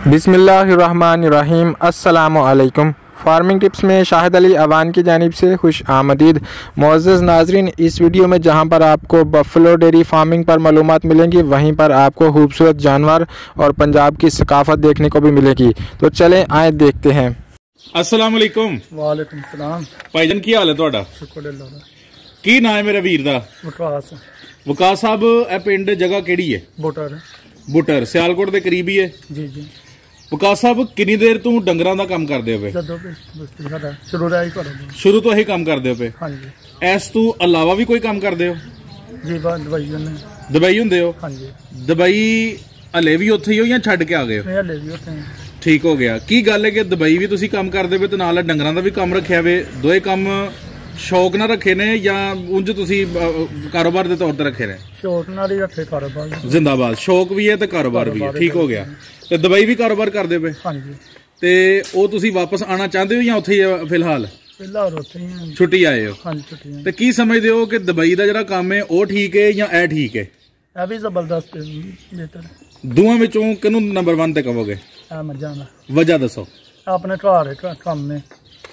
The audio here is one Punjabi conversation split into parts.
बिस्मिल्लाहिर्रहमानिर्रहीम अस्सलामुअलैकुम। फार्मिंग टिप्स में शाहिद अली अवान की जानिब से खुश आमदीद। मोअज़्ज़ज़ नाज़रीन, इस वीडियो में जहां पर आपको बफलो डेयरी फार्मिंग पर मालूमात मिलेंगी, वहीं पर आपको खूबसूरत जानवर और पंजाब की सकाफत देखने को भी मिलेगी। तो चलें आए देखते हैं। अस्सलाम वालेकुम। वालेकुम सलाम। भाईजान की हाल है तुहाडा? शुक्र अल्लाह दा। की नाम है मेरे वीर दा? विकास वकास साहब, ए पिंड जगह केड़ी है? बोटर बुटर सियालकोट के करीब ही है। जी जी। वकास साहब, किन्नी देर तू डंगरां दा काम करदे हो पे? जदों भी बस्ती साडा शुरू दा ही करो। शुरू तो यही काम करदे हो पे? हाँ जी। ऐस तू अलावा भी कोई काम करदे हो? जी बात दवाई ने। दुबई हुंदे हो? हाँ जी। दुबई हले भी उत्थे ही हो या छड्ड के आ गए हो? मैं हले भी उत्थे ही। ठीक हो गया। की गल है कि दुबई भी तुसी काम करदे पे ते नाल डंगरां दा भी काम रखिया वे? दोए काम शौक ना रखे ने या उंज तुसी कारोबार दे तौर ते रखे ने? शौक नाल ही रखे कारोबार। जिंदाबाद। शौक भी है ते कारोबार भी है। ठीक हो गया। ते दुबई भी कारोबार करदे पे? हाँ जी। ते ओ तुसी वापस आना चाहते हो या उत्थे ही है फिलहाल? फिलहाल उत्थे ही हैं। छुट्टी आए हो? हाँ जी छुट्टी हैं। ते की समझदे हो कि दुबई दा जेहड़ा काम है ओ ठीक है या ए ठीक है? ए भी जबरदस्त बेहतर। दोवां विचों किनू नंबर 1 ते कहोगे? ए मजा ना। वजह दसो। अपने घर काम में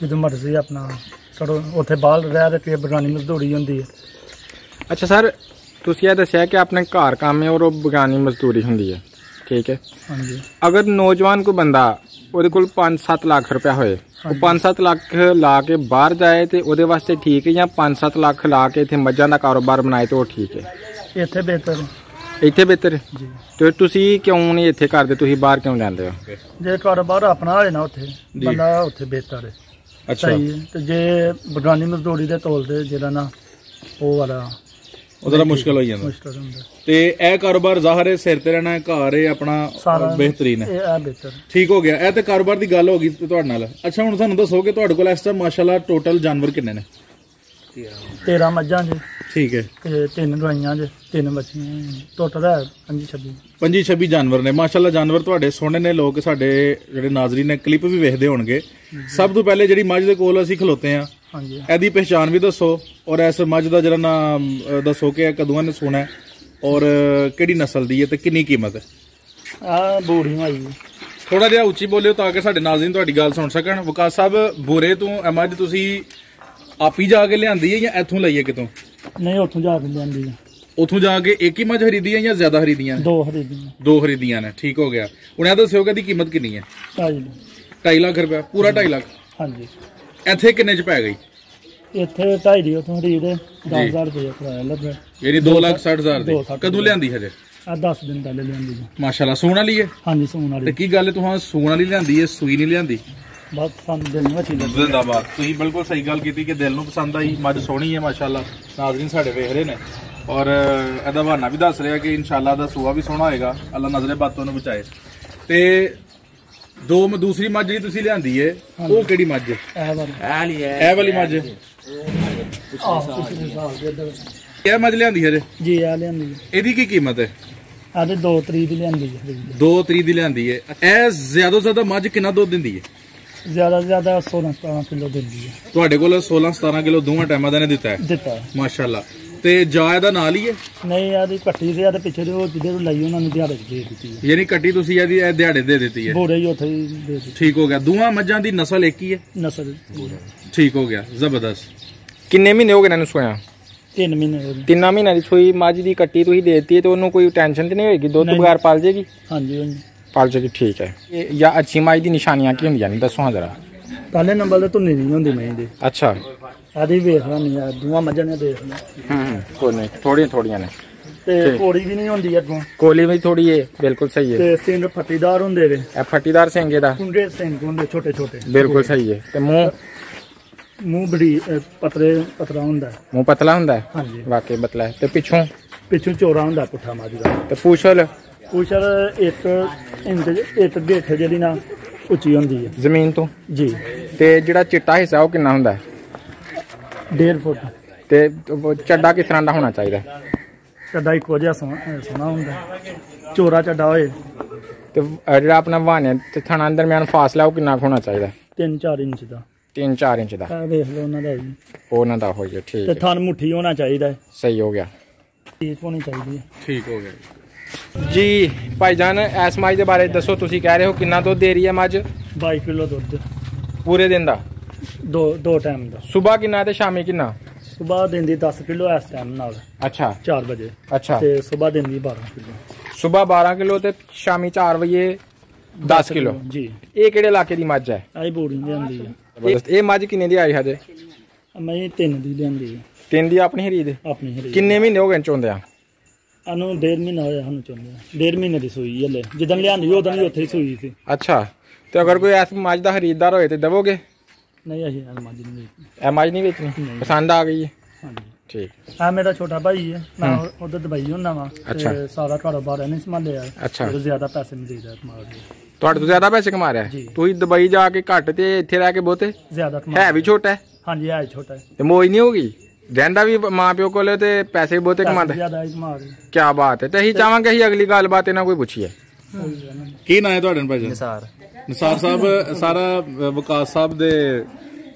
जो मर्जी अपना करो, उत्थे बाहर रह के बगानी मजदूरी होंदी है। अच्छा सर, तुसी ये दस्सिया कि अपने घर काम है और वो बगानी मजदूरी होंदी है, ठीक है। हाँ जी। अगर नौजवान कोई बंदा ਉਹਦੇ ਕੋਲ 5-7 ਲੱਖ रुपया होए, वो 5-7 ਲੱਖ ला के बाहर जाए तो ਉਹਦੇ वास्ते ठीक है, या 5-7 ਲੱਖ ला के इत्थे मज्झां दा कारोबार बनाए तो ठीक है? इत्थे बेहतर है। ਇੱਥੇ ਬਿਹਤਰ जी। ਤੇ ਤੁਸੀਂ ਕਿਉਂ ਨਹੀਂ ਇੱਥੇ ਕਰਦੇ, ਤੁਸੀਂ ਬਾਹਰ ਕਿਉਂ ਜਾਂਦੇ ਹੋ? जे कारोबार अपना होए ना उत्थे बंदा उत्थे बेहतर है। अच्छा। सही है। ते जे बगानी मजदूरी दे तौल ते जेड़ा ना वो वाला ਉਹਦਾ ਮੁਸ਼ਕਲ ਹੋ ਜਾਂਦਾ। मुश्किल ਹੁੰਦਾ ਤੇ ਇਹ ਕਾਰੋਬਾਰ ਜ਼ਾਹਰ ਹੈ ਸਿਰ ਤੇ ਰਹਿਣਾ ਹੈ, ਘਰ ਹੈ ਆਪਣਾ, ਸਾਰਾ ਬਿਹਤਰੀਨ ਹੈ। ਇਹ ਬਿਹਤਰ। ਠੀਕ ਹੋ ਗਿਆ। ਇਹ ਤੇ ਕਾਰੋਬਾਰ ਦੀ ਗੱਲ ਹੋ ਗਈ ਤੁਹਾਡੇ ਨਾਲ। ਅੱਛਾ, ਹੁਣ ਸਾਨੂੰ ਦੱਸੋ ਕਿ ਤੁਹਾਡੇ ਕੋਲ ਇਸ ਟਾਈਮ ਮਾਸ਼ਾਅੱਲਾ ਟੋਟਲ ਜਾਨਵਰ ਕਿੰਨੇ ਨੇ? 13 ਮੱਝਾਂ ਜੇ ਠੀਕ ਹੈ। ਤੇ 3 ਗਾਈਆਂ ਜੇ 3 ਬੱਚੀਆਂ, ਟੋਟਲ ਹੈ 25-26। 25-26 ਜਾਨਵਰ ਨੇ ਮਾਸ਼ਾਅੱਲਾ। ਜਾਨਵਰ ਤੁਹਾਡੇ ਸੋਹਣੇ ਨੇ। ਲੋਕ ਸਾਡੇ ਜਿਹੜੇ ਨਾਜ਼ਰੀਨ ਨੇ ਕਲਿੱਪ ਵੀ ਵੇਖਦੇ ਹੋਣਗੇ। ਸਭ ਤੋਂ ਪਹਿਲੇ ਜਿਹੜੀ ਮੱਝ ਦੇ ਕੋਲ ਅਸੀਂ ਖਲੋਤੇ ਆ, ਹਾਂਜੀ, ਇਹਦੀ ਪਹਿਚਾਣ ਵੀ ਦੱਸੋ ਔਰ ਇਸ ਮੱਝ ਦਾ ਜਿਹੜਾ ਨਾਮ ਦੱਸੋ ਕਿ ਕਦੋਂ ਨੇ ਸੋਣਾ ਹੈ ਔਰ ਕਿਹੜੀ ਨਸਲ ਦੀ ਹੈ ਤੇ ਕਿੰਨੀ ਕੀਮਤ ਹੈ? ਆ ਬੂੜੀ ਮਾਈ। ਥੋੜਾ ਜਿਹਾ ਉੱਚੀ ਬੋਲਿਓ ਤਾਂ ਕਿ ਸਾਡੇ ਨਾਜ਼ਰੀਨ ਤੁਹਾਡੀ ਗੱਲ ਸੁਣ ਸਕਣ। ਵਕਾਸ ਸਾਹਿਬ, ਬੂਰੇ ਤੋਂ ਇਹ ਮੱਝ ਤੁਸੀਂ ਆਪ ਹੀ ਜਾ ਕੇ ਲਿਆਂਦੀ ਹੈ ਜਾਂ ਇੱਥੋਂ ਲਈ ਹੈ ਕਿਤੋਂ? ਨਹੀਂ, ਉੱਥੋਂ ਜਾ ਕੇ ਲਿਆਂਦੀ ਆ। ਉੱਥੋਂ ਜਾ ਕੇ ਇੱਕ ਹੀ ਮੱਝ ਖਰੀਦੀ ਹੈ ਜਾਂ ਜ਼ਿਆਦਾ ਖਰੀਦੀਆਂ? ਦੋ ਖਰੀਦੀਆਂ। ਦੋ ਖਰੀਦੀਆਂ ਨੇ। ਠੀਕ ਹੋ ਗਿਆ। ਹੁਣ ਇਹ ਦੱਸਿਓ ਕਿ ਇਹਦੀ ਕੀਮਤ ਕਿੰਨੀ ਹੈ? 2.5 ਲੱਖ ਰੁਪਏ। ਪੂਰਾ 2.5 ਲੱਖ? ਹਾਂਜੀ। ਇੱਥੇ ਕਿੰਨੇ ਚ ਪੈ ਗਈ? ਇੱਥੇ 2.5 ਦੀ ਉੱਥੋਂ ਖਰੀਦ 10,000 ਰੁਪਏ ਕਿਰਾਇਆ ਲੱਗਾ, ਯਾਨੀ 2,60,000 ਦੀ। ਕਦੋਂ ਲਿਆਂਦੀ ਹਜੇ? ਆ 10 ਦਿਨ ਪਹਿਲੇ ਲਿਆਂਦੀ। ਮਾਸ਼ਾਅੱਲਾ। ਸੂਣ ਵਾਲੀ ਹੈ? ਹਾਂਜੀ ਸੂਣ ਤੇ ਵਾਲੀ। ਕੀ ਗੱਲ ਹੈ ਤੁਹਾਂ ਸੂਣ ਵਾਲੀ ਲਿਆਂਦੀ ਹੈ, ਸੂਈ ਨਹੀਂ ਲਿਆਂਦੀ? ਬਸ ਸਾਨੂੰ ਦਿਲ ਨੂੰ ਅੱਛੀ ਲੱਗੀ। ਜ਼ਿੰਦਾਬਾਦ। ਤੁਸੀਂ ਬਿਲਕੁਲ ਸਹੀ ਗੱਲ ਕੀਤੀ ਕਿ ਦਿਲ ਨੂੰ ਪਸੰਦ ਆਈ। ਮੱਝ ਸੋਹਣੀ ਹੈ ਮਾਸ਼ਾਅੱਲਾ। ਨਾਜ਼ਰੀਨ ਸਾਡੇ ਵੇਖ ਰਹੇ ਨੇ ਔਰ ਇਹਦਾ ਬਹਾਨਾ ਵੀ ਦੱਸ ਰਿਹਾ ਕਿ ਇਨਸ਼ਾਅੱਲਾ ਦਾ ਸੂਆ ਵੀ ਸੋਹਣਾ ਹੋਏਗਾ। ਅੱਲਾ ਨਜ਼ਰੇ ਬਾਤੋਂ ਨੂੰ ਬਚਾਏ। ਤੇ ਦੂਸਰੀ ਮੱਝ ਜਿਹੜੀ ਤੁਸੀਂ ਲਿਆਂਦੀ ਹੈ ਉਹ ਕਿਹੜੀ ਮੱਝ ਹੈ? ਇਹ ਵਾਲੀ ਮੱਝ। ਇਹ ਮੱਝ ਲਿਆਂਦੀ ਹੈ ਜੀ? ਆ ਲਿਆਂਦੀ। ਇਹਦੀ ਕੀ ਕੀਮਤ ਹੈ? ਆ ਤੇ 2 ਤਰੀਕ ਦੀ ਲਿਆਂਦੀ ਹੈ। 2 ਤਰੀਕ ਦੀ ਲਿਆਂਦੀ ਹੈ। ਇਹ ਜ਼ਿਆਦਾ ਤੋਂ ਜ਼ਿਆਦਾ ਮੱਝ ਕਿੰਨਾ ਦੁੱਧ ਦਿੰਦੀ ਹੈ? ਜ਼ਿਆਦਾ ਤੋਂ ਜ਼ਿਆਦਾ 16-17 ਕਿਲੋ ਦਿੰਦੀ ਹੈ। ਤੁਹਾਡੇ ਕੋਲ 16-17 ਕਿਲੋ ਦੋਵਾਂ ਟਾਈਮਾਂ ਦਾ ਨੇ ਦਿੱਤਾ ਹੈ ਮਾਸ਼ਾਅੱਲਾ। ਤੇ ਜਾ ਇਹਦਾ ਨਾਲ ਹੀ ਹੈ? ਨਹੀਂ, ਇਹਦੀ ਕੱਟੀ ਤੇ ਇਹਦੇ ਪਿੱਛੇ ਉਹ ਜਿਹਦੇ ਤੋਂ ਲਈ ਉਹਨਾਂ ਨੇ ਦਿਹਾੜੇ ਦੇ ਦਿੱਤੀ ਹੈ। ਯਾਨੀ ਕੱਟੀ ਤੁਸੀਂ ਇਹਦੀ ਇਹ ਦਿਹਾੜੇ ਦੇ ਦਿੱਤੀ ਹੈ? ਬੋੜੇ ਹੀ ਉੱਥੇ ਹੀ ਦੇ ਦਿੱਤੀ। ਠੀਕ ਹੋ ਗਿਆ। ਦੋਵਾਂ ਮੱਝਾਂ ਦੀ ਨਸਲ ਇੱਕ ਹੀ ਹੈ? ਨਸਲ। ਠੀਕ ਹੋ ਗਿਆ। ਜ਼ਬਰਦਸਤ। ਕਿੰਨੇ ਮਹੀਨੇ ਹੋ ਗਏ ਇਹਨਾਂ ਨੂੰ ਸੋਇਆ? 3 ਮਹੀਨੇ ਹੋ ਗਏ। 3 ਮਹੀਨਿਆਂ ਦੀ ਸੂਈ ਮੱਝ ਦੀ ਕੱਟੀ ਤੁਸੀਂ ਦੇ ਦਿੱਤੀ ਹੈ, ਤੇ ਉਹਨੂੰ ਕੋਈ ਟੈਨਸ਼ਨ ਤੇ ਨਹੀਂ ਹੋਏਗੀ? ਦੁੱਧ ਬਗੈਰ ਪਾਲ ਜੇਗੀ? ਹਾਂਜੀ पाल जाएगी। ठीक है। या अच्छी माई दी निशानियां की होंदियां ने, दसो जरा। पहले नंबर ते धुन्नी नहीं होंदी मई दी। अच्छा। आदी वेख नहीं यार, दूआ मज्जां ने देख ले। कोई नहीं, थोड़ियां ने ते कोड़ी भी नहीं होंदी अगों। कोली भी थोड़ी है, बिल्कुल सही है। ते सिंग फट्टीदार होंदे वे। ए फट्टीदार सिंग दा। कुंडे सिंग होंदे छोटे-छोटे। बिल्कुल सही है। ते मुंह बड़ी पतला होंदा है। मुंह पतला होंदा है? हां जी, वाकई पतला है। ते पिछों चौड़ा होंदा पुट्ठा मज दा। ते पूछल 1 इंच 1 गेठ जेडी ना ਉੱਚੀ ਹੁੰਦੀ ਹੈ ਜ਼ਮੀਨ ਤੋਂ ਜੀ। ਤੇ ਜਿਹੜਾ ਚਿੱਟਾ ਹਿੱਸਾ ਉਹ ਕਿੰਨਾ ਹੁੰਦਾ ਹੈ? 1.5 ਫੁੱਟ। ਤੇ ਚੱਡਾ ਕਿਸ ਤਰ੍ਹਾਂ ਦਾ ਹੋਣਾ ਚਾਹੀਦਾ? ਚੱਡਾ ਇੱਕੋ ਜਿਹਾ ਸੋਹਣਾ ਹੁੰਦਾ, ਚੋਰਾ ਚੱਡਾ ਹੋਏ। ਤੇ ਜਿਹੜਾ ਆਪਣਾ ਵਾਹਨੇ ਤੇ ਥਣਾ ਦਰਮਿਆਨ ਫਾਸਲਾ ਉਹ ਕਿੰਨਾ ਹੋਣਾ ਚਾਹੀਦਾ? 3-4 ਇੰਚ ਦਾ। 3-4 ਇੰਚ ਦਾ। ਵੇਖ ਲਓ ਉਹਨਾਂ ਦਾ ਜੀ। ਉਹਨਾਂ ਦਾ ਹੋ ਗਿਆ। ਠੀਕ ਤੇ ਥਣ ਮੁੱਠੀ ਹੋਣਾ ਚਾਹੀਦਾ ਹੈ। ਸਹੀ ਹੋ ਗਿਆ। ਠੀਕ ਹੋਣੀ ਚਾਹੀਦੀ ਹੈ। ਠੀਕ ਹੋ ਗਿਆ। जी भाईजान इस मज के बारे दसो, तुसी कह रहे हो कितना दुध दे रही है मज? 22 किलो दुध पूरे दिन का? दो टाइम का। सुबह कितना ते शामी कितना? सुबह दिंदी 10 किलो इस टाइम नाल। अच्छा 4 बजे। अच्छा ते सुबह दिंदी 12 किलो। सुबह 12 किलो ते शामी 4 बजे 10 किलो जी। ये केड़े इलाके दी मज है? आई बोरी लियांदी है। ये मज किन्ने दी आई हजे? मैं 3 दी लियांदी है। 3 दी अपनी खरीद? अपनी खरीद। किन्ने महीने हो गए चोंदे? अनु 1.5 महीना होया हनु चोंदे। 1.5 महीने दी सूई हले। जिदन लियांदी उदन ही उत्थे ही सूई थी। अच्छा, तो अगर कोई ऐस मज दा खरीददार होए ते देवोगे? नहीं अही मज नहीं बेचनी। ए मज नहीं बेचनी? पसंद आ गई है? हाँ जी ठीक। आ मेरा छोटा भाई है, मैं उधर दुबई हुंदा वा। अच्छा। सारा कारोबार नहीं संभालिया। अच्छा। तो ज्यादा पैसे नहीं देदा कमाल दे। ਤੁਹਾਡੇ ਤੋਂ ਜ਼ਿਆਦਾ ਪੈਸੇ ਕਮਾ ਰਿਹਾ? ਤੁਸੀਂ ਦੁਬਈ ਜਾ ਕੇ ਘੱਟ ਤੇ ਇੱਥੇ ਰਹਿ ਕੇ ਬਹੁਤੇ? ज्यादा कमा। ਹੈ ਵੀ ਛੋਟਾ ਹੈ हाँ जी है छोटा है। ਤੇ ਮੋਜ ਨਹੀਂ ਹੋਗੀ? ਰਹਿੰਦਾ ਵੀ ਮਾਂ ਪਿਓ ਕੋਲੇ ਤੇ ਪੈਸੇ ਵੀ ਬਹੁਤੇ ਕਮਾਉਂਦਾ? ज्यादा ही कमा रहे। ਕੀ ਬਾਤ ਹੈ। ਤੇ ਅਸੀਂ ਚਾਹਾਂਗੇ ਅਸੀਂ ਅਗਲੀ ਗੱਲਬਾਤ ਇਹਨਾਂ ਕੋਈ ਪੁੱਛੀਏ। ਕੀ ਨਾਂ ਹੈ ਤੁਹਾਡੇ ਭਾਜੀ? ਨਿਸਾਰ ਸਾਹਿਬ। ਸਾਰਾ ਵਿਕਾਸ ਸਾਹਿਬ ਦੇ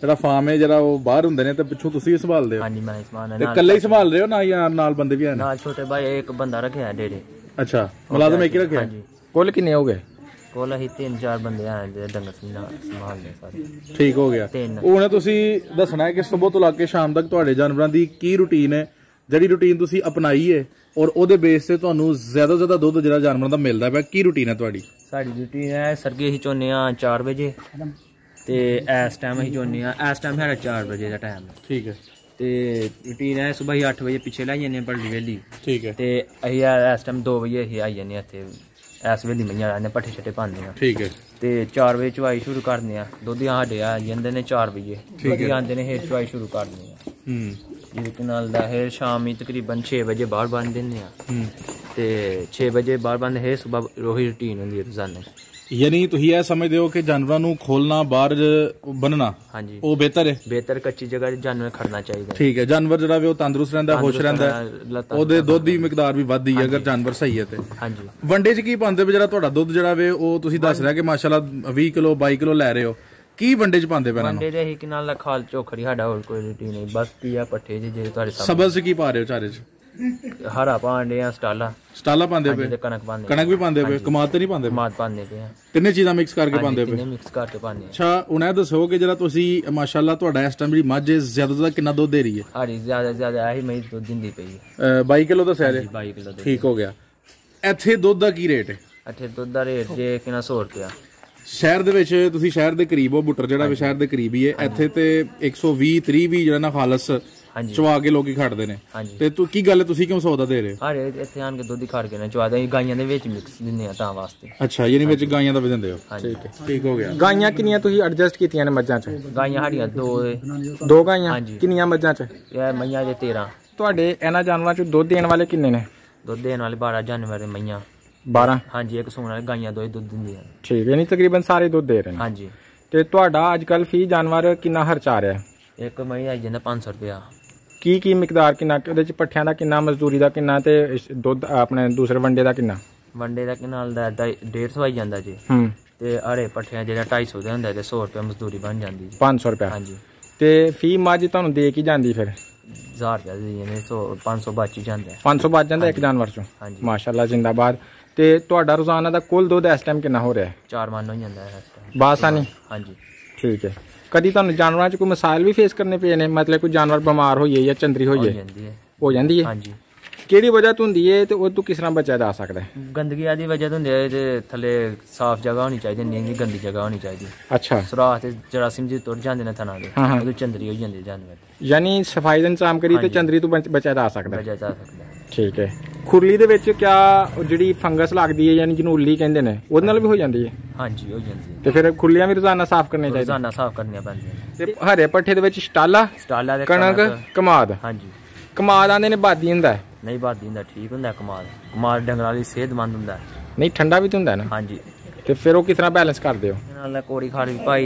ਜਿਹੜਾ ਫਾਰਮ ਹੈ ਜਿਹੜਾ ਉਹ ਬਾਹਰ ਹੁੰਦੇ ਨੇ ਤੇ ਪਿੱਛੋਂ ਤੁਸੀਂ ਹੀ ਸੰਭਾਲਦੇ ਹੋ? ਹਾਂਜੀ ਮੈਂ ਸਮਾਨ ਤੇ ਇਕੱਲੇ ਹੀ ਸੰਭਾਲ ਰਹੇ ਹੋ ਨਾ ਜਾਂ ਨਾਲ ਬੰਦੇ ਵੀ ਹਨ? ਨਾਲ ਛੋਟੇ ਭਾਈ ਇੱਕ ਬੰਦਾ ਰੱਖਿਆ ਡੇਰੇ। ਅੱਛਾ, ਮੁਲਾਜ਼ਮ ਇੱਕ ਹੀ ਰੱਖਿਆ? ਹਾਂਜੀ। ਕੁੱਲ ਕਿੰਨੇ ਹੋ ਗਏ? ਕੋਲ ਅਸੀਂ 3-4 ਬੰਦੇ ਆ ਜਿਹੜੇ ਡੰਗਰ ਸੰਭਾਲਦੇ ਸਾਰੇ। ਠੀਕ ਹੋ ਗਿਆ। ਹੁਣ ਤੁਸੀਂ ਦੱਸਣਾ ਹੈ ਕਿ ਸਵੇਰ ਤੋਂ ਲਾ ਕੇ ਸ਼ਾਮ ਤੱਕ ਤੁਹਾਡੇ ਜਾਨਵਰਾਂ ਦੀ ਕੀ ਰੂਟੀਨ ਹੈ, ਜਿਹੜੀ ਰੂਟੀਨ ਤੁਸੀਂ ਅਪਣਾਈ ਹੈ ਔਰ ਉਹਦੇ ਬੇਸ ਤੇ ਤੁਹਾਨੂੰ ਜ਼ਿਆਦਾ ਤੋਂ ਜ਼ਿਆਦਾ ਦੁੱਧ ਜਿਹੜਾ ਜਾਨਵਰਾਂ ਦਾ ਮਿਲਦਾ ਪਿਆ, ਕੀ ਰੂਟੀਨ ਹੈ ਤੁਹਾਡੀ? ਸਾਡੀ ਰੂਟੀਨ ਹੈ ਸਰਗੇ ਅਸੀਂ ਚੋਨੇ ਆ 4 ਵਜੇ ਤੇ ਇਸ ਟਾਈਮ ਅਸੀਂ ਚੋਨੇ ਆ। ਇਸ ਟਾਈਮ ਸਾਡਾ 4 ਵਜੇ ਦਾ ਟਾਈਮ ਹੈ। ਠੀਕ ਹੈ। ਤੇ ਰੂਟੀਨ ਹੈ ਸੁਬਾਹ 8 ਵਜੇ ਪਿੱਛੇ ਲੈ ਜਾਂਦੇ ਬੜੀ ਵੇਲੀ। ਠੀਕ ਹੈ। ਤੇ ਅਸੀਂ ਇਸ ਟਾਈਮ 2 ਵਜੇ ਅਸੀਂ ਆਈ ਜਾਂਦੇ ਇੱਥੇ ਇਸ ਵੇਲੀ ਮਈਆਂ ਆਨੇ ਪੱਠੇ ਛੱਟੇ ਪਾਉਂਦੇ ਆ। ਠੀਕ ਹੈ। ਤੇ 4 ਵਜੇ ਚਵਾਈ ਸ਼ੁਰੂ ਕਰਦੇ ਆ। ਦੁੱਧ ਸਾਡੇ ਆ ਜਾਂਦੇ ਨੇ 4 ਵਜੇ। ਦੁੱਧ ਆਉਂਦੇ ਨੇ ਫਿਰ ਚਵਾਈ ਸ਼ੁਰੂ ਕਰਦੇ ਆ। ਜਿਹਦੇ ਨਾਲ ਦਾ ਹੈ ਸ਼ਾਮੀ ਤਕਰੀਬਨ 6 ਵਜੇ ਬਾਹਰ ਬੰਨ ਦਿੰਦੇ ਆ। ਤੇ 6 ਵਜੇ ਬਾਹਰ ਬੰਦ ਹੈ ਸੁਬਾਹ ਰੋਹੀ ਰੂਟੀਨ ਹੁੰਦੀ ਹੈ ਰੋਜ਼ਾਨਾ। ਯਾਨੀ ਤੁਸੀਂ ਇਹ ਸਮਝਦੇ ਹੋ ਕਿ ਜਾਨਵਰਾਂ ਨੂੰ ਖੋਲਣਾ ਬਾਹਰ ਬੰਨਣਾ ਹਾਂਜੀ ਉਹ ਬਿਹਤਰ ਹੈ? ਬਿਹਤਰ ਕੱਚੀ ਜਗ੍ਹਾ 'ਤੇ ਜਾਨਵਰ ਖੜਨਾ ਚਾਹੀਦਾ। ਠੀਕ ਹੈ। ਜਾਨਵਰ ਜਿਹੜਾ ਵੀ ਉਹ ਤੰਦਰੁਸਤ ਰਹਿੰਦਾ, ਖੁਸ਼ ਰਹਿੰਦਾ, ਉਹਦੇ ਦੁੱਧ ਦੀ ਮਿਕਦਾਰ ਵੀ ਵੱਧਦੀ ਹੈ ਅਗਰ ਜਾਨਵਰ ਸਹੀ ਹੈ ਤੇ। ਹਾਂਜੀ। ਵੰਡੇ 'ਚ ਕੀ ਪਾਉਂਦੇ ਹੋ? ਜਿਹੜਾ ਤੁਹਾਡਾ ਦੁੱਧ ਜਿਹੜਾ ਵੇ ਉਹ ਤੁਸੀਂ ਦੱਸ ਰਿਹਾ ਕਿ ਮਾਸ਼ਾਅੱਲਾ 20 ਕਿਲੋ 22 ਕਿਲੋ ਲੈ ਰਹੇ ਹੋ, ਕੀ ਵੰਡੇ 'ਚ ਪਾਉਂਦੇ ਪਏ? ਵੰਡੇ ਦੇ ਹੀ ਕਿ ਨਾਲ ਖਾਲ ਚੋਖੜੀ ਸਾਡਾ ਹੋਰ ਕੋਈ ਰੂਟੀਨ ਨਹੀਂ, ਬਸ ਪੀਆ ਪੱਠੇ ਜਿਹੜੇ ਤੁਹਾਡੇ ਸਬਜ਼ 'ਚ ਕੀ ਪਾ ਰਹੇ ਹੋ? ਚਾਰੇ 'ਚ ਹਰਾ ਪਾਉਂਦੇ ਆ, ਸਟਾਲਾ ਪਾਉਂਦੇ ਪਏ? ਕਣਕ ਵੀ ਪਾਉਂਦੇ ਪਏ? ਕਮਾਦ ਤੇ ਨਹੀਂ ਪਾਉਂਦੇ? ਕਮਾਦ ਪਾਉਂਦੇ ਪਏ ਆ। ਤਿੰਨੇ ਚੀਜ਼ਾਂ ਮਿਕਸ ਕਰਕੇ ਪਾਉਂਦੇ ਪਏ? ਮਿਕਸ ਕਰਕੇ ਪਾਉਂਦੇ ਆ। ਅੱਛਾ, ਹੁਣ ਇਹ ਦੱਸੋ ਕਿ ਜਿਹੜਾ ਤੁਸੀਂ ਮਾਸ਼ਾਅੱਲਾ ਤੁਹਾਡਾ ਇਸ ਟਾਈਮ ਜਿਹੜੀ ਮੱਝ ਜ਼ਿਆਦਾ ਤੋਂ ਜ਼ਿਆਦਾ ਕਿੰਨਾ ਦੁੱਧ ਦੇ ਰਹੀ ਹੈ? ਸਾਡੀ ਜ਼ਿਆਦਾ ਇਹੀ ਮਈ ਦੁੱਧ ਦਿੰਦੀ ਪਈ ਹੈ। 22 ਕਿਲੋ ਦਾ ਸਹਿਰੇ? 22 ਕਿਲੋ। ਠੀਕ ਹੋ ਗਿਆ। ਇੱਥੇ ਦੁੱਧ ਦਾ ਕੀ ਰੇਟ ਹੈ? ਇੱਥੇ ਦੁੱਧ ਦਾ ਰੇਟ ਜੇ ਕਿੰਨਾ 100 ਰੁਪਇਆ। ਸ਼ਹਿਰ ਦੇ ਵਿੱਚ ਤੁਸੀਂ ਸ਼ਹਿਰ ਦੇ ਕਰੀਬ ਹੋ, ਬੁੱਟਰ ਜਿਹੜਾ ਵੀ ਸ਼ਹਿਰ ਦੇ ਕਰੀਬ ਹੀ ਹੈ। ਇੱਥੇ ਤੇ 120 30 ਵੀ ਜਿਹੜਾ ਨਾ ਖਾਲਸ ਚਵਾ ਕੇ ਲੋਕੀ ਖੜਦੇ ਨੇ। ਤੇ ਤੂੰ ਕੀ ਗੱਲ ਤੁਸੀਂ ਕਿਉਂ ਸੌਦਾ ਦੇ ਰਹੇ ਹੋ? ਹਾਂ ਇੱਥੇ ਆਣ ਕੇ ਦੁੱਧ ਖੜ ਕੇ ਨਾ ਚਵਾਦੇ ਗਾਈਆਂ ਦੇ ਵਿੱਚ ਮਿਕਸ ਦਿੰਦੇ ਆ ਤਾਂ ਵਾਸਤੇ। ਅੱਛਾ, ਯਾਨੀ ਵਿੱਚ ਗਾਈਆਂ ਦਾ ਵੀ ਦਿੰਦੇ ਹੋ? ਠੀਕ ਹੈ, ਠੀਕ ਹੋ ਗਿਆ। ਗਾਈਆਂ ਕਿੰਨੀਆਂ ਤੁਸੀਂ ਐਡਜਸਟ ਕੀਤੀਆਂ ਨੇ ਮੱਝਾਂ 'ਚ? ਗਾਈਆਂ ਸਾਡੀਆਂ ਦੋ ਗਾਈਆਂ। ਕਿੰਨੀਆਂ ਮੱਝਾਂ 'ਚ? ਇਹ ਮਈਆਂ ਦੇ 13। ਤੁਹਾਡੇ ਇਹਨਾਂ ਜਾਨਵਰਾਂ 'ਚ ਦੁੱਧ ਦੇਣ ਵਾਲੇ ਕਿੰਨੇ ਨੇ? ਦੁੱਧ ਦੇਣ ਵਾਲੇ 12 ਜਾਨਵਰ ਦੇ ਮਈਆਂ 12। ਹਾਂਜੀ, ਇੱਕ ਸੂਣ ਵਾਲੇ ਗਾਈਆਂ ਦੋ ਹੀ ਦੁੱਧ ਦਿੰਦੀਆਂ। ਠੀਕ ਹੈ, ਨਹੀਂ ਤਕਰੀਬਨ ਸਾਰੇ ਦੁੱਧ ਦੇ ਰਹੇ ਨੇ? ਹਾਂਜੀ। ਤੇ ਤੁਹਾਡਾ ਅੱਜ ਕੱਲ ਫੀ ਜਾਨਵਰ ਕਿੰਨਾ ਖਰਚਾ ਆ ਰਿਹਾ? ਇੱਕ ਮਈ ਆਈ ਜਾਂਦਾ 500 ਰੁਪਇਆ। ਕੀ ਮਿਕਦਾਰ ਕਿੰਨਾ? ਉਹਦੇ 'ਚ ਪੱਠਿਆਂ ਦਾ ਕਿੰਨਾ, ਮਜ਼ਦੂਰੀ ਦਾ ਕਿੰਨਾ ਤੇ ਦੁੱਧ ਆਪਣੇ ਦੂਸਰੇ ਵੰਡੇ ਦਾ ਕਿੰਨਾ? ਵੰਡੇ ਦਾ ਕਿੰਨਾ ਦਾ 150 ਆਈ ਜਾਂਦਾ ਜੀ। ਤੇ ਆੜੇ ਪੱਠਿਆਂ ਜਿਹੜਾ 250 ਦੇ ਹੁੰਦਾ ਤੇ 100 ਰੁਪਏ ਮਜ਼ਦੂਰੀ ਬਣ ਜਾਂਦੀ। 500 ਰੁਪਏ? ਹਾਂਜੀ। ਤੇ ਫੀ ਮੱਝ ਤੁਹਾਨੂੰ ਦੇ ਕੀ ਜਾਂਦੀ ਫਿਰ? 1000 ਰੁਪਏ ਦੀ ਜਾਂਦੇ 500 ਬਚ ਜਾਂਦਾ। 500 ਬਚ ਜਾਂਦਾ ਇੱਕ ਜਾਨਵਰ 'ਚੋਂ? ਹਾਂਜੀ। ਮਾਸ਼ਾਅੱਲਾ, ਜ਼ਿੰਦਾਬਾਦ। ਤੇ ਤੁਹਾਡਾ ਰੋਜ਼ਾਨਾ ਦਾ ਕੁੱਲ ਦੁੱਧ ਇਸ ਟਾਈਮ ਕਿੰਨਾ ਹੋ ਰਿਹਾ? 4 ਮਣ ਹੋ ਜਾਂਦਾ ਹੈ ਇਸ ਟਾਈਮ। ਬਾਸਾਨੀ? ਹਾਂਜੀ। ਠੀਕ ਹੈ। ਕਦੀ ਤੁਹਾਨੂੰ ਜਾਨਵਰਾਂ 'ਚ ਕੋਈ ਮਸਾਇਲ ਵੀ ਫੇਸ ਕਰਨੇ ਪਏ ਨੇ? ਮਤਲਬ ਕੋਈ ਜਾਨਵਰ ਬਿਮਾਰ ਹੋਈਏ ਜਾਂ ਚੰਦਰੀ ਹੋਈਏ? ਹੋ ਜਾਂਦੀ ਹੈ। ਹਾਂਜੀ। ਕਿਹੜੀ ਵਜ੍ਹਾ ਤੋਂ ਹੁੰਦੀ ਹੈ ਤੇ ਉਹ ਤੋਂ ਕਿਸ ਤਰ੍ਹਾਂ ਬਚਿਆ ਜਾ ਸਕਦਾ ਹੈ? ਗੰਦਗੀ ਆਦੀ ਵਜ੍ਹਾ ਤੋਂ ਹੁੰਦੀ ਹੈ ਤੇ ਥੱਲੇ ਸਾਫ਼ ਜਗ੍ਹਾ ਹੋਣੀ ਚਾਹੀਦੀ, ਨਹੀਂ ਗੰਦੀ ਜਗ੍ਹਾ ਹੋਣੀ ਚਾਹੀਦੀ। ਅੱਛਾ। ਸੁਰਾਖ ਤੇ ਜਰਾਸੀਮ ਜੀ ਤੁਰ ਜਾਂਦੇ ਨੇ ਥਣਾ ਦੇ, ਉਦੋਂ ਚੰਦਰੀ ਹੋ ਜਾਂਦੀ ਜਾਨਵਰ। ਯਾਨੀ ਸਫਾਈ ਦਾ ਇੰਤਜ਼ਾਮ ਕਰੀ ਤੇ ਚੰਦਰੀ ਤੋਂ ਬਚਿਆ ਜਾ ਸਕਦਾ ਹੈ? ਬਚਿਆ ਜਾ ਸਕਦਾ। ਠੀਕ ਹੈ। ਖੁਰਲੀ ਦੇ ਵਿੱਚ ਕਿਆ ਜਿਹੜੀ ਫੰਗਸ ਲੱਗਦੀ ਹੈ ਯਾਨੀ ਜਿਹਨੂੰ ਉੱਲੀ ਕਹਿੰਦੇ ਨੇ, ਉਹਦੇ ਨਾਲ ਵੀ ਹੋ ਜਾਂਦੀ ਹੈ? ਹਾਂਜੀ, ਹੋ ਜਾਂਦੀ ਹੈ। ਤੇ ਫਿਰ ਖੁਰਲੀਆਂ ਵੀ ਰੋਜ਼ਾਨਾ ਸਾਫ਼ ਕਰਨੀਆਂ ਚਾਹੀਦੀਆਂ? ਰੋਜ਼ਾਨਾ ਸਾਫ਼ ਕਰਨੀਆਂ ਪੈਂਦੀਆਂ। ਤੇ ਹਰੇ ਪੱਠੇ ਦੇ ਵਿੱਚ ਸਟਾਲਾ ਦੇ ਕਣਕ ਕਮਾਦ? ਹਾਂਜੀ। ਕਮਾਦ ਆਂਦੇ ਨੇ ਬਾਦੀ ਹੁੰਦਾ? ਨਹੀਂ, ਬਾਦੀ ਹੁੰਦਾ, ਠੀਕ ਹੁੰਦਾ ਕਮਾਦ ਡੰਗਰਾਂ ਲਈ ਸਿਹਤਮੰਦ ਹੁੰਦਾ। ਨਹੀਂ, ਠੰਡਾ ਵੀ ਤਾਂ ਹੁੰਦਾ ਨਾ? ਹਾਂਜੀ। ਤੇ ਫਿਰ ਉਹ ਕਿਸ ਤਰ੍ਹਾਂ ਬੈਲੈਂਸ ਕਰਦੇ ਹੋ? ਨਾਲ ਕੋੜੀ ਖਾੜ ਵੀ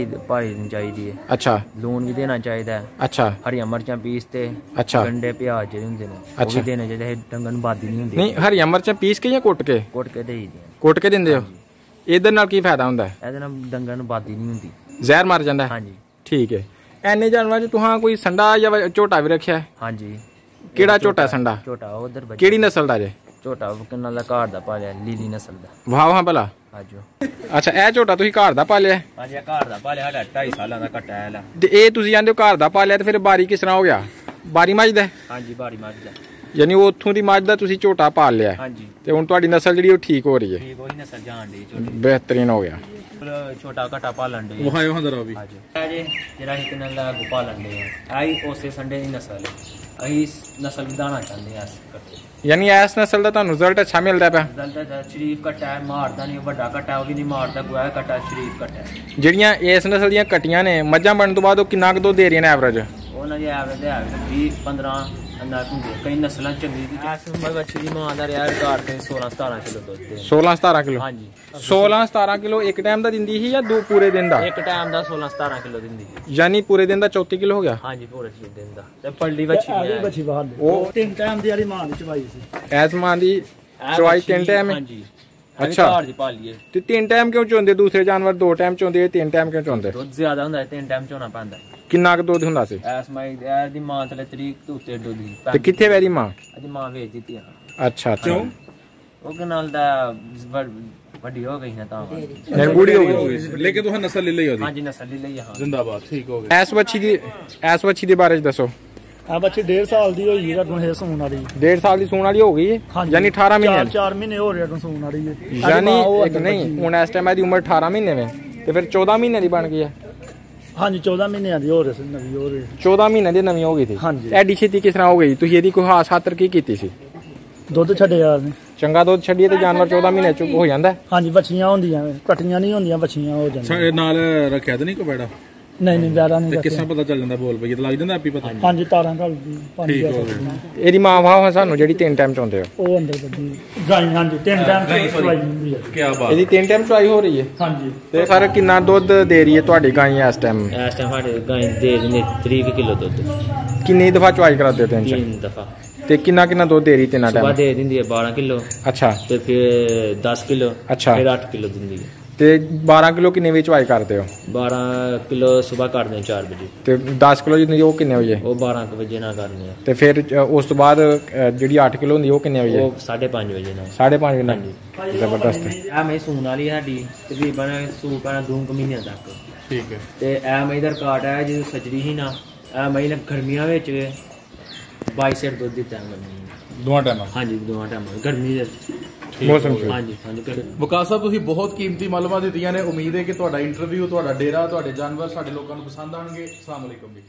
ਪਾਈ ਚਾਹੀਦੀ ਹੈ। ਅੱਛਾ। ਲੂਣ ਵੀ ਦੇਣਾ ਚਾਹੀਦਾ ਹੈ। ਅੱਛਾ। ਹਰੀਆਂ ਮਿਰਚਾਂ ਪੀਸ ਤੇ ਗੰਡੇ ਪਿਆਜ਼ ਜਿਹੜੇ ਹੁੰਦੇ ਨੇ ਉਹ ਵੀ ਦੇਣੇ ਚਾਹੀਦੇ। ਡੰਗਰ ਨੂੰ ਬਾਦੀ ਨਹੀਂ ਹੁੰਦੀ। ਨਹੀਂ, ਹਰੀਆਂ ਮਿਰਚਾਂ ਪੀਸ ਕੇ ਜਾਂ ਕੁੱਟ ਕੇ? ਕੁੱਟ ਕੇ ਦੇਈਦੀ। ਕੁੱਟ ਕੇ ਦਿੰਦੇ ਹੋ? ਇਹਦੇ ਨਾਲ ਕੀ ਫਾਇਦਾ ਹੁੰਦਾ? ਇਹਦੇ ਨਾਲ ਡੰਗਰ ਨੂੰ ਬਾਦੀ ਨਹੀਂ ਹੁੰਦੀ, ਜ਼ਹਿਰ ਮਰ ਜਾਂਦਾ? ਹਾਂਜੀ। ਠੀਕ ਹੈ। ਐਨੇ ਜਾਨਵਰਾਂ 'ਚ ਤੁਹਾਂ ਕੋਈ ਸੰਡਾ ਜਾਂ ਝੋਟਾ ਵੀ ਰੱਖਿਆ? ਹਾਂਜੀ। ਕਿਹੜਾ ਝੋਟਾ ਸੰਡਾ? ਝੋਟਾ ਉਧਰ। ਕਿਹੜੀ ਨਸਲ ਦਾ ਜੇ? ਝੋਟਾ ਨਾਲ ਦਾ ਘਰ ਦਾ ਪਾਲਿਆ ਲੀਲੀ ਨਸਲ ਦਾ। ਵਾਹ ਵਾਹ ਭਲਾ। ਆਜੋ। ਅੱਛਾ ਇਹ ਝੋਟਾ ਤੁਸੀਂ ਘਰ ਦਾ ਪਾਲਿਆ? ਹਾਂਜੀ ਘਰ ਦਾ ਪਾਲਿਆ, ਸਾਡਾ 2.5 ਸਾਲਾਂ ਦਾ ਕੱਟਾ ਹੈ। ਤੇ ਇਹ ਤੁਸੀਂ ਜਾਂਦੇ ਹੋ ਘਰ ਦਾ ਪਾਲਿਆ ਤੇ ਫਿਰ ਬਾਰੀ ਕਿਸ ਤਰ੍ਹਾਂ ਹੋ ਗਿਆ? ਬਾਰੀ ਮੱਝ ਦਾ? ਹਾਂਜੀ ਬਾਰੀ ਮੱਝ ਦਾ। ਯਾਨੀ ਉਹ ਉੱਥੋਂ ਦੀ ਮੱਝ ਦਾ ਤੁਸੀਂ ਝੋਟਾ ਪਾਲ ਲਿਆ? ਹਾਂਜੀ। ਤੇ ਹੁਣ ਤੁਹਾਡੀ ਨਸਲ ਜਿਹੜੀ ਉਹ ਠੀਕ ਹੋ ਰਹੀ ਹੈ? ਠੀਕ ਉਹੀ ਨਸਲ ਜਾਣ ਦੀ ਝੋਟੀ। ਬਿਹਤਰੀਨ ਹੋ ਗਿਆ। ਛੋਟਾ ਘਟਾ ਪਾਲਣ ਦੇ। ਵਹਾਇਓ ਹੰਦਰ ਆ ਵੀ। ਹਾਂਜੀ ਇਹ ਜਿਹੜਾ ਇੱਕ ਨਾਲ ਗੋਪਾਲਣ ਦੇ ਆਈ ਉਸੇ ਸੰਡੇ ਦੀ ਨਸਲ ਹੈ। ਅਸੀਂ ਨਸਲ ਵਧਾਉਣਾ ਚਾਹੁੰਦੇ ਹਾਂ ਇਸ ਕੱਟੇ। ਯਾਨੀ ਇਸ ਨਸਲ ਦਾ ਤੁਹਾਨੂੰ ਰਿਜ਼ਲਟ ਅੱਛਾ ਮਿਲਦਾ ਪਿਆ? ਰਿਜ਼ਲਟ ਦਾ ਸ਼ਰੀਫ ਘਟਾ ਹੈ, ਮਾਰਦਾ ਨਹੀਂ, ਵੱਡਾ ਘਟਾ ਉਹ ਵੀ ਨਹੀਂ ਮਾਰਦਾ, ਗੋਇਆ ਘਟਾ ਸ਼ਰੀਫ ਘਟਾ। ਜਿਹੜੀਆਂ ਇਸ ਨਸਲ ਦੀਆਂ ਕੱਟੀਆਂ ਨੇ ਮੱਝਾਂ ਬਣਨ ਤੋਂ ਬਾਅਦ ਉਹ ਕਿੰਨਾ ਕੁ ਦੁੱਧ ਦੇ ਰਹੀਆਂ ਨੇ ਐਵਰੇਜ? ਉਹਨਾਂ ਦੀ ਐਵਰੇਜ 20-15 ਅੰਦਾਜ਼ ਹੁੰਦੀ ਹੈ। ਕਈ ਨਸਲਾਂ ਚੰਗੀ ਦੀ ਇਸ ਉਮਰ ਵਿੱਚ ਦੀ ਮਾਂ ਦਾ ਰਿਹਾ ਰਿਕਾਰਡ ਤੇ 16-17 ਕਿਲੋ ਦੁੱਧ ਤੇ। 16-17 ਕਿਲੋ? ਹਾਂਜੀ 16-17 ਕਿਲੋ ਇੱਕ ਟਾਈਮ ਦਾ ਦਿੰਦੀ ਸੀ ਜਾਂ ਦੋ ਪੂਰੇ ਦਿਨ ਦਾ? ਇੱਕ ਟਾਈਮ ਦਾ 16-17 ਕਿਲੋ ਦਿੰਦੀ ਸੀ। ਯਾਨੀ ਪੂਰੇ ਦਿਨ ਦਾ 34 ਕਿਲੋ ਹੋ ਗਿਆ? ਹਾਂਜੀ ਪੂਰੇ ਦਿਨ ਦਾ। ਤੇ ਪਲੜੀ ਵੱਛੀ ਹੈ ਬੱਚੀ ਬਾਹਰ ਉਹ 3 ਟਾਈਮ ਦੀ ਵਾਲੀ ਮਾਂ ਦੀ ਚਵਾਈ ਸੀ। ਐਸ ਮਾਂ ਦੀ ਚਵਾਈ 3 ਟਾਈਮ ਹੈ? ਹਾਂਜੀ। ਅੱਛਾ ਘਰ ਦੀ ਪਾਲੀਏ ਤੇ 3 ਟਾਈਮ ਕਿਉਂ ਚੋਂਦੇ? ਦੂਸਰੇ ਜਾਨਵਰ 2 ਟਾਈਮ ਚੋਂਦੇ, 3 ਟਾਈਮ ਕਿਉਂ ਚੋਂਦੇ? ਦੁੱਧ ਜ਼ਿਆਦਾ ਹੁੰਦਾ ਹੈ, 3 ਟਾਈਮ ਚੋਣਾ ਪੈਂਦਾ। ਕਿੰਨਾ ਕੁ ਦੁੱਧ ਹੁੰਦਾ ਸੀ? ਐਸ ਮਾਈ ਐ ਦੀ ਮਾਂ ਥਲੇ ਤਰੀਕ ਤੋਂ ਉੱਤੇ ਦੁੱਧ ਦੀ ਤੇ ਕਿੱਥੇ ਵੈਰੀ ਮਾਂ? ਅਜੀ ਮਾਂ ਵੇਚ ਦਿੱਤੀ ਆ। ਅੱਛਾ ਅੱਛਾ। ਉਹ ਕੇ ਨਾਲ ਦਾ ਵੱਡੀ ਹੋ ਗਈ ਨਾ ਤਾਂ ਨਹੀਂ ਬੂੜੀ ਹੋ ਗਈ। ਲੇਕਿਨ ਤੁਸੀਂ ਨਸਲ ਲੈ ਲਈ ਉਹਦੀ? ਹਾਂਜੀ ਨਸਲ ਲਈ ਲਈ ਹਾਂ। ਜ਼ਿੰਦਾਬਾਦ। ਠੀਕ ਹੋ ਗਿਆ। ਐਸ ਬੱਚੀ ਦੇ ਬਾਰੇ ਚ ਦੱਸੋ। ਆ ਬੱਚੀ 1.5 ਸਾਲ ਦੀ ਹੋਈ ਹੈ, ਇਹ ਸੂਣ ਵਾਲੀ। 1.5 ਸਾਲ ਦੀ ਸੂਣ ਵਾਲੀ ਹੋ ਗਈ ਹੈ? ਯਾਨੀ 18 ਮਹੀਨੇ? 4 ਮਹੀਨੇ ਹੋ ਰਹੇ ਸੂਣ ਵਾਲੀ ਹੈ। ਯਾਨੀ ਇੱਕ ਨਹੀਂ, ਹੁਣ ਇਸ ਟਾਈਮ ਇਹਦੀ ਉਮਰ 18 ਮਹੀਨੇ ਵੇ ਤੇ ਫਿਰ 14 ਮਹੀਨੇ ਦੀ ਬਣ ਗਈ ਹੈ? ਹਾਂਜੀ 14 ਮਹੀਨਿਆਂ ਦੀ ਹੋ ਰਹੀ ਸੀ, ਨਵੀਂ ਹੋ ਰਹੀ। 14 ਮਹੀਨੇ ਦੀ ਨਵੀਂ ਹੋ ਗਈ ਸੀ। ਹਾਂਜੀ। ਐਡੀ ਛੇਤੀ ਕਿਸ ਤਰ੍ਹਾਂ ਹੋ ਗਈ? ਤੁਸੀਂ ਇਹਦੀ ਕੋਈ ਖਾਸ ਖਾਤਰ ਕੀ ਕੀਤੀ ਸੀ? ਦੁੱਧ ਛੱਡੇ ਯਾਰ ਨੇ। ਚੰਗਾ ਦੁੱਧ ਛੱਡੀਏ ਤੇ ਜਾਨਵਰ 14 ਮਹੀਨੇ ਚ ਹੋ ਜਾਂਦਾ? ਹਾਂਜੀ ਬੱਚੀਆਂ ਹੁੰਦੀਆਂ, ਕੱਟੀਆਂ ਨਹੀਂ ਹੁੰਦੀਆਂ, ਬੱਚੀਆਂ ਹੋ ਜਾਂਦੀਆਂ। ਸਾਡੇ ਨਾਲ ਰੱਖਿਆ ਤਾਂ ਨਹੀਂ ਕੋਈ ਬੈੜਾ? ਨਹੀਂ ਵੈਰਾ ਨਹੀਂ। ਕਿਸ ਤਰ੍ਹਾਂ ਪਤਾ ਚੱਲ ਜਾਂਦਾ? ਬੋਲ ਪਈ ਤਾਂ ਲੱਗ ਜਾਂਦਾ ਆਪੀ ਪਤਾ? ਹਾਂਜੀ ਤਾਰਾਂ ਘਲ ਦੀ ਪਾਣੀ ਠੀਕ ਪਿਆ ਹੋ ਸਕਦੀਆਂ। ਇਹਦੀ ਮਾਂ ਵਾਹ ਸਾਨੂੰ ਜਿਹੜੀ 3 ਟਾਈਮ ਚੋਂਦੇ ਹੋ? ਉਹ ਅੰਦਰ ਬੱਜੀ ਗਾਈ। ਹਾਂਜੀ 3 ਟਾਈਮ ਚਵਾਈ ਹੁੰਦੀ ਹੈ। ਕੀ ਬਾਤ। ਇਹਦੀ 3 ਟਾਈਮ ਚਵਾਈ ਹੋ ਰਹੀ ਹੈ? ਹਾਂਜੀ। ਤੇ ਸਰ ਕਿੰਨਾ ਦੁੱਧ ਦੇ ਰਹੀ ਹੈ ਤੁਹਾਡੀ ਗਾਂ ਇਸ ਟਾਈਮ? ਇਸ ਟਾਈਮ ਸਾਡੇ ਗਾਂ ਦੇ ਦਿੰਦੇ 30 ਕਿਲੋ ਦੁੱਧ। ਕਿੰਨੀ ਦਫਾ ਚਵਾਈ ਕਰਾते हो? 3 ਦਫਾ। ਤੇ ਕਿੰਨਾ ਕਿੰਨਾ ਦੁੱਧ ਦੇ ਰਹੀ ਤਿੰਨਾਂ ਸੁਬਾ ਟਾਈਮ? ਦੇ ਦਿੰਦੀ ਹੈ 12 ਕਿਲੋ। ਅੱਛਾ। ਤੇ ਫਿਰ 10 ਕਿਲੋ। ਅੱਛਾ। ਫਿਰ 8 ਕਿਲੋ ਦਿੰਦੀ ਹੈ। ਤੇ 12 ਕਿਲੋ ਕਿੰਨੇ ਵਿੱਚ ਚਵਾਈ ਕਰਦੇ ਹੋ? 12 ਕਿਲੋ ਸੁਬਾ ਕਰਦੇ 4 ਵਜੇ। ਤੇ 10 ਕਿਲੋ ਜਿੰਨੀ ਉਹ ਕਿੰਨੇ ਵਜੇ? ਉਹ 12 ਵਜੇ ਨਾਲ ਕਰਨੀ ਆ। ਤੇ ਫਿਰ ਉਸ ਤੋਂ ਬਾਅਦ ਜਿਹੜੀ 8 ਕਿਲੋ ਹੁੰਦੀ ਉਹ ਕਿੰਨੇ ਵਜੇ? ਉਹ 5:30 ਵਜੇ ਨਾਲ। 5:30 ਵਜੇ ਨਾਲ? ਜ਼ਬਰਦਸਤ। ਆ ਮੈਂ ਸੂਣ ਵਾਲੀ ਸਾਡੀ ਤਕਰੀਬਨ ਸੂ ਪੈਣਾ 2 ਮਹੀਨਿਆਂ ਤੱਕ। ਠੀਕ ਹੈ। ਤੇ ਇਹ ਮੈਂ ਇਧਰ ਕਾਟ ਹੈ ਜਦੋਂ ਸਜਰੀ ਸੀ ਨਾ, ਇਹ ਮੈਂ ਨੇ ਗਰਮੀਆਂ ਵਿੱਚ 22 ਸੇਰ ਦੁੱਧ ਦਿੱਤਾ ਮੈਨੂੰ। ਦੋਵਾਂ ਟਾਈਮਾਂ? ਹਾਂਜੀ ਦੋਵਾਂ ਟਾਈਮਾਂ ਗਰਮੀ ਦੇ ਮੌਸਮ ਚ? ਹਾਂਜੀ ਹਾਂਜੀ। ਵਕਾਸ ਸਾਹਿਬ ਤੁਸੀਂ ਬਹੁਤ ਕੀਮਤੀ ਮਾਲੂਮਾਤ ਦਿੱਤੀਆਂ ਨੇ। ਉਮੀਦ ਹੈ ਕਿ ਤੁਹਾਡਾ ਇੰਟਰਵਿਊ, ਤੁਹਾਡਾ ਡੇਰਾ, ਤੁਹਾਡੇ ਜਾਨਵਰ ਸਾਡੇ ਲੋਕਾਂ ਨੂੰ ਪਸੰਦ ਆਣਗੇ। ਅਸਲਾਮ ਅਲੈਕੁਮ ਜੀ।